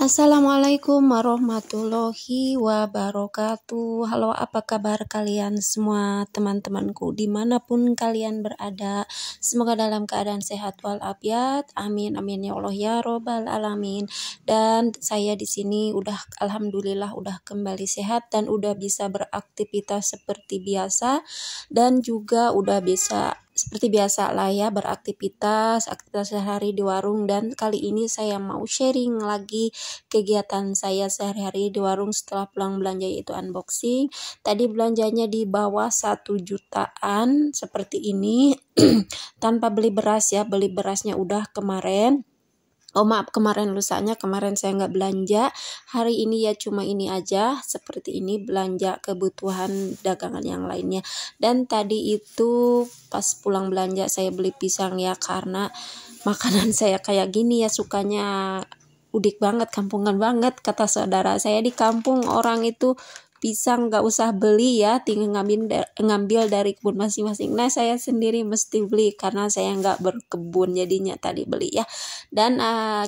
Assalamualaikum warahmatullahi wabarakatuh. Halo, apa kabar kalian semua teman-temanku dimanapun kalian berada? Semoga dalam keadaan sehat walafiat. Amin amin ya Allah ya robbal alamin. Dan saya di sini alhamdulillah udah kembali sehat dan udah bisa beraktivitas seperti biasa, dan juga udah bisa seperti biasa lah ya aktivitas sehari-hari di warung. Dan kali ini saya mau sharing lagi kegiatan saya sehari-hari di warung setelah pulang belanja, yaitu unboxing. Tadi belanjanya di bawah 1 jutaan seperti ini tanpa beli beras ya, beli berasnya udah kemarin. Oh maaf, kemarin saya nggak belanja. Hari ini ya cuma ini aja, seperti ini belanja kebutuhan dagangan yang lainnya. Dan tadi itu pas pulang belanja saya beli pisang ya, karena makanan saya kayak gini ya, sukanya udik banget, kampungan banget. Kata saudara saya di kampung orang itu pisang nggak usah beli ya, tinggal ngambil dari kebun masing-masing. Nah saya sendiri mesti beli karena saya nggak berkebun, jadinya tadi beli ya. Dan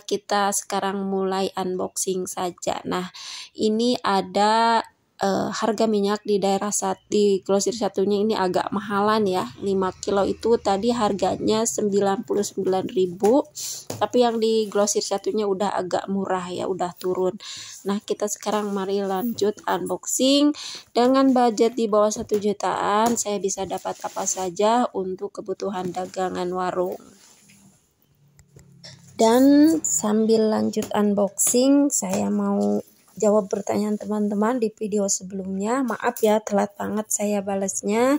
kita sekarang mulai unboxing saja. Nah ini ada harga minyak di di grosir satunya ini agak mahalan ya. 5 kilo itu tadi harganya 99.000, tapi yang di grosir satunya udah agak murah ya, udah turun. Nah kita sekarang mari lanjut unboxing. Dengan budget di bawah 1 jutaan saya bisa dapat apa saja untuk kebutuhan dagangan warung. Dan sambil lanjut unboxing, saya mau jawab pertanyaan teman-teman di video sebelumnya. Maaf ya telat banget saya balasnya.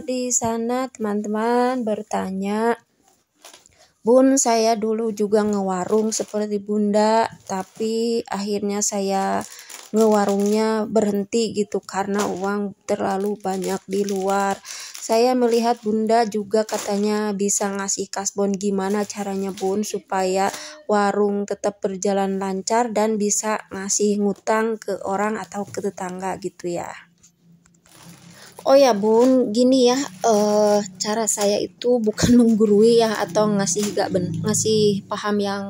Di sana teman-teman bertanya, Bun, saya dulu juga ngewarung seperti Bunda, tapi akhirnya saya ngewarungnya berhenti gitu karena uang terlalu banyak di luar. Saya melihat Bunda juga katanya bisa ngasih kasbon, gimana caranya Bun supaya warung tetap berjalan lancar dan bisa ngasih ngutang ke orang atau ke tetangga gitu ya. Oh ya Bun, gini ya, cara saya itu bukan menggurui ya atau ngasih paham yang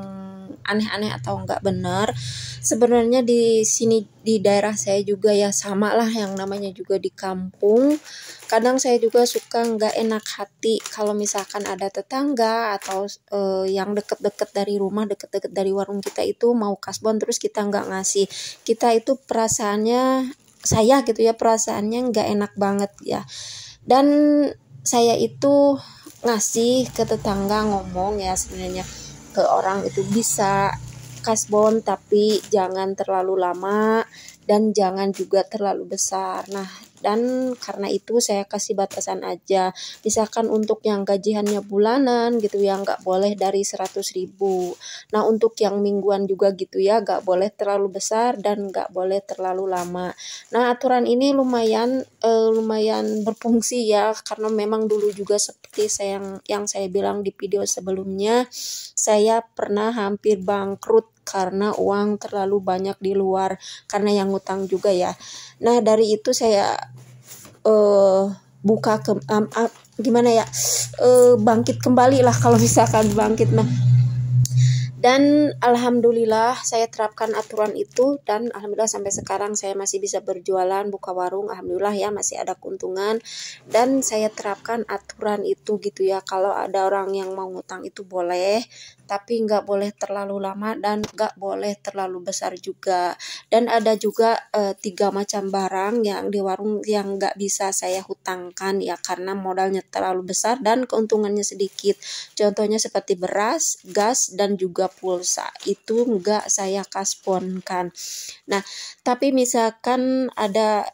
aneh-aneh atau enggak benar. Sebenarnya di sini di daerah saya juga ya sama lah, yang namanya juga di kampung. Kadang saya juga suka nggak enak hati kalau misalkan ada tetangga atau yang deket-deket dari rumah, deket-deket dari warung kita itu mau kasbon terus kita nggak ngasih. Kita itu perasaannya, saya gitu ya, perasaannya nggak enak banget ya. Dan saya itu ngasih ke tetangga, ngomong ya sebenarnya ke orang itu bisa kasbon tapi jangan terlalu lama dan jangan juga terlalu besar. Nah dan karena itu saya kasih batasan aja, misalkan untuk yang gajiannya bulanan gitu ya nggak boleh dari 100.000. Nah untuk yang mingguan juga gitu ya, nggak boleh terlalu besar dan nggak boleh terlalu lama. Nah aturan ini lumayan berfungsi ya, karena memang dulu juga seperti yang saya bilang di video sebelumnya, saya pernah hampir bangkrut karena uang terlalu banyak di luar karena yang ngutang juga ya. Nah dari itu saya gimana ya, bangkit kembali lah kalau misalkan bangkit. Nah dan alhamdulillah saya terapkan aturan itu, dan alhamdulillah sampai sekarang saya masih bisa berjualan, buka warung, alhamdulillah ya masih ada keuntungan. Dan saya terapkan aturan itu gitu ya, kalau ada orang yang mau ngutang itu boleh, tapi nggak boleh terlalu lama dan nggak boleh terlalu besar juga. Dan ada juga 3 macam barang yang di warung yang nggak bisa saya hutangkan ya, karena modalnya terlalu besar dan keuntungannya sedikit. Contohnya seperti beras, gas, dan juga pulsa, itu enggak saya kasbonkan. Nah tapi misalkan ada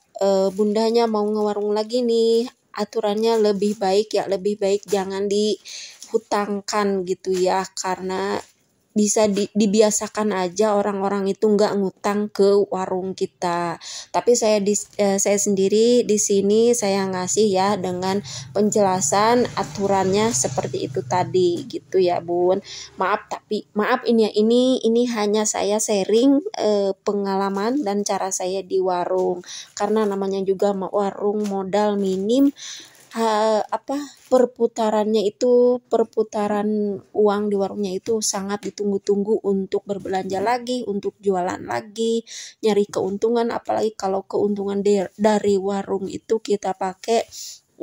bundanya mau ngewarung lagi nih, aturannya lebih baik jangan dihutangkan gitu ya, karena bisa dibiasakan aja orang-orang itu nggak ngutang ke warung kita. Tapi saya sendiri di sini saya ngasih ya dengan penjelasan aturannya seperti itu tadi gitu ya Bun. Maaf ini ya, ini hanya saya sharing pengalaman dan cara saya di warung, karena namanya juga warung modal minim, perputaran uang di warungnya itu sangat ditunggu-tunggu untuk berbelanja lagi, untuk jualan lagi, nyari keuntungan, apalagi kalau keuntungan dari warung itu kita pakai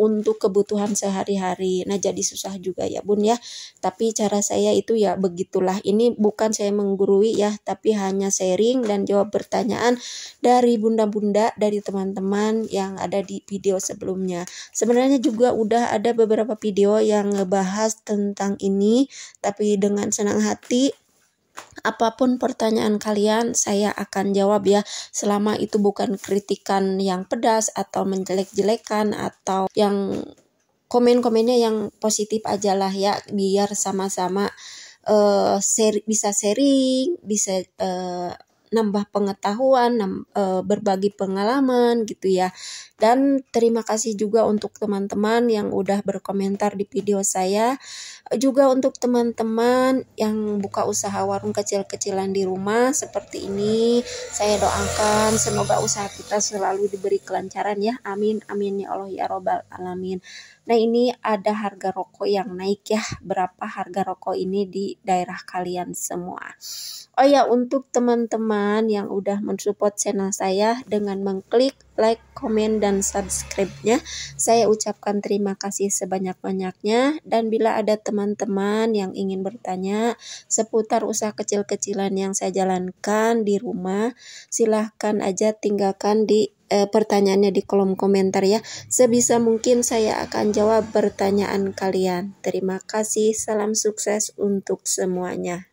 untuk kebutuhan sehari-hari. Nah, jadi susah juga ya Bun ya. Tapi cara saya itu ya begitulah. Ini bukan saya menggurui ya, tapi hanya sharing dan jawab pertanyaan dari bunda-bunda, dari teman-teman yang ada di video sebelumnya. Sebenarnya juga udah ada beberapa video yang ngebahas tentang ini, tapi dengan senang hati apapun pertanyaan kalian saya akan jawab ya, selama itu bukan kritikan yang pedas atau menjelek-jelekan atau yang komen-komennya yang positif aja lah ya, biar sama-sama bisa sharing, bisa nambah pengetahuan, berbagi pengalaman gitu ya. Dan terima kasih juga untuk teman-teman yang udah berkomentar di video saya. Juga untuk teman-teman yang buka usaha warung kecil-kecilan di rumah seperti ini, saya doakan semoga usaha kita selalu diberi kelancaran ya. Amin amin ya Allah ya robbal alamin. Nah, ini ada harga rokok yang naik ya. Berapa harga rokok ini di daerah kalian semua? Oh ya, untuk teman-teman yang udah mensupport channel saya dengan mengklik like, komen, dan subscribe-nya, saya ucapkan terima kasih sebanyak-banyaknya. Dan bila ada teman-teman yang ingin bertanya seputar usaha kecil-kecilan yang saya jalankan di rumah, silahkan aja tinggalkan di pertanyaannya di kolom komentar ya. Sebisa mungkin saya akan jawab pertanyaan kalian. Terima kasih, salam sukses untuk semuanya.